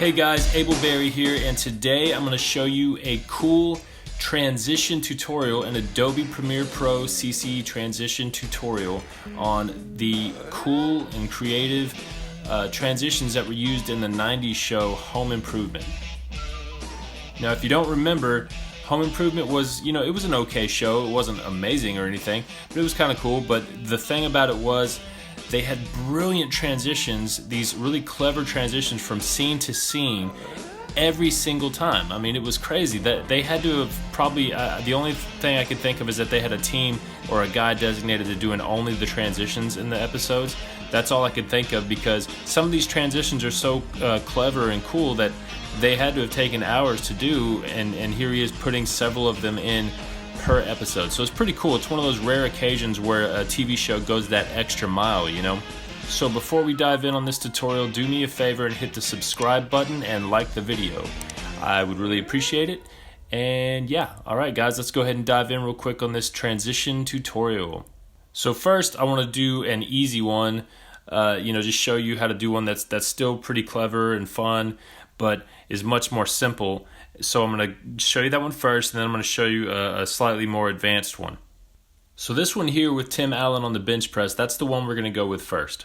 Hey guys, Abel Berry here, and today I'm going to show you a cool transition tutorial, an Adobe Premiere Pro CC transition tutorial on the cool and creative transitions that were used in the 90s show Home Improvement. Now, if you don't remember, Home Improvement was, it was an okay show. It wasn't amazing or anything, but it was kind of cool. But the thing about it was they had brilliant transitions, these really clever transitions from scene to scene every single time. I mean, it was crazy. That they had to have probably, the only thing I could think of is that they had a team or a guy designated to doing only the transitions in the episodes. That's all I could think of, because some of these transitions are so clever and cool that they had to have taken hours to do, and here he is putting several of them in per episode. So it's pretty cool. It's one of those rare occasions where a TV show goes that extra mile, So before we dive in on this tutorial, do me a favor and hit the subscribe button and like the video. I would really appreciate it. And yeah, alright guys, let's go ahead and dive in real quick on this transition tutorial. So first, I want to do an easy one, just show you how to do one that's still pretty clever and fun, but is much more simple. So I'm going to show you that one first, and then I'm going to show you a slightly more advanced one. So this one here with Tim Allen on the bench press, that's the one we're going to go with first.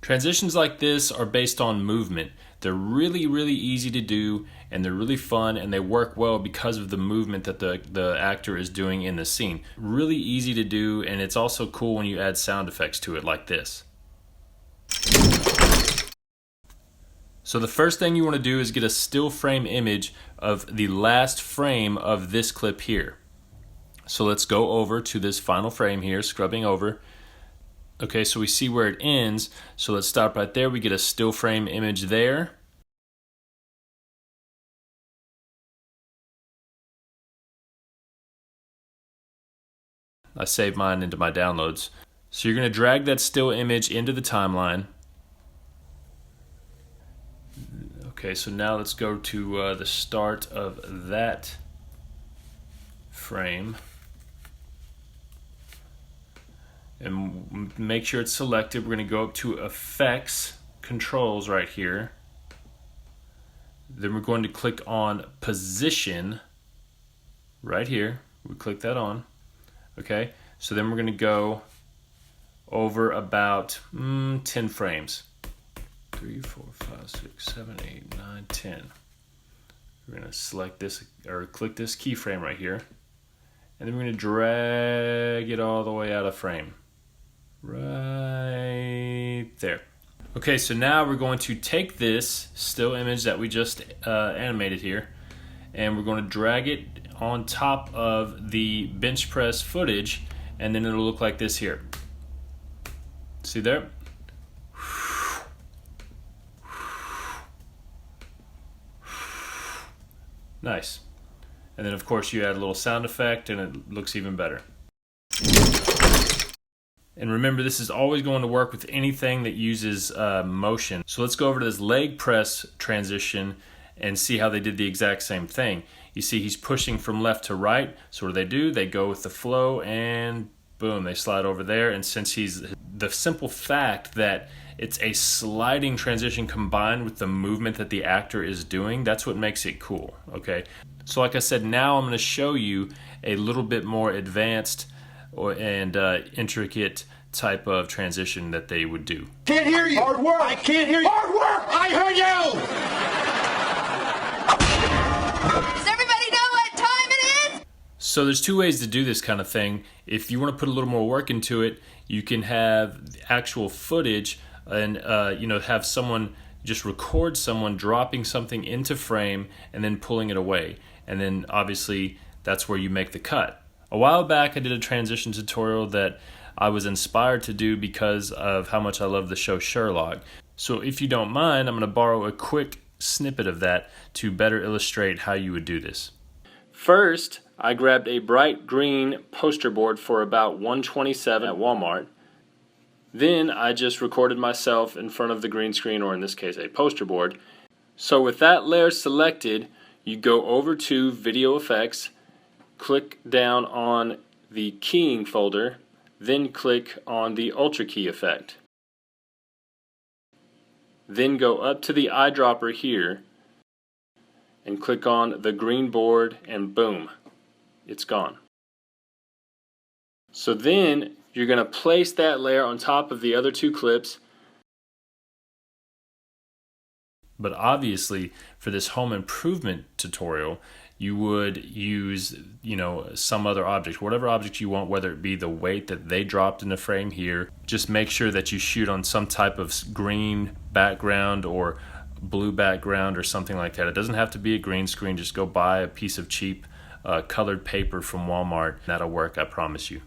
Transitions like this are based on movement. They're really, really easy to do, and they're really fun, and they work well because of the movement that the actor is doing in the scene. Really easy to do, and it's also cool when you add sound effects to it like this. So the first thing you want to do is get a still frame image of the last frame of this clip here. So let's go over to this final frame here, scrubbing over. Okay, so we see where it ends, so let's stop right there. We get a still frame image there. I saved mine into my downloads. So you're going to drag that still image into the timeline. Okay, so now let's go to the start of that frame. And make sure it's selected. We're going to go up to Effects, Controls right here. Then we're going to click on Position right here. We click that on. Okay, so then we're going to go over about 10 frames. 3, 4, 5, 6, 7, 8, 9, 10. We're going to select this or click this keyframe right here. And then we're going to drag it all the way out of frame. Right there. Okay, so now we're going to take this still image that we just animated here, and we're going to drag it on top of the bench press footage, and then it'll look like this here. See there? Nice. And then of course you add a little sound effect and it looks even better. And remember, this is always going to work with anything that uses motion. So let's go over to this leg press transition and see how they did the exact same thing. You see he's pushing from left to right. So what do? They go with the flow and boom, they slide over there. And since the simple fact that it's a sliding transition combined with the movement that the actor is doing, that's what makes it cool, okay? So like I said, now I'm going to show you a little bit more advanced and intricate type of transition that they would do. Can't hear you. Hard work. I can't hear you. Hard work. I heard you. Does everybody know what time it is? So there's two ways to do this kind of thing. If you want to put a little more work into it, you can have actual footage and have someone just record someone dropping something into frame and then pulling it away, and then obviously that's where you make the cut. A while back I did a transition tutorial that I was inspired to do because of how much I love the show Sherlock. So if you don't mind, I'm going to borrow a quick snippet of that to better illustrate how you would do this. First, I grabbed a bright green poster board for about $127 at Walmart. Then I just recorded myself in front of the green screen, or in this case a poster board. So with that layer selected, you go over to Video Effects, click down on the keying folder, then click on the Ultra Key effect. Then go up to the eyedropper here and click on the green board, and boom, it's gone. So then you're going to place that layer on top of the other two clips. But obviously for this home improvement tutorial, you would use, some other object, whatever object you want, whether it be the weight that they dropped in the frame here. Just make sure that you shoot on some type of green background or blue background or something like that. It doesn't have to be a green screen. Just go buy a piece of cheap colored paper from Walmart. That'll work, I promise you.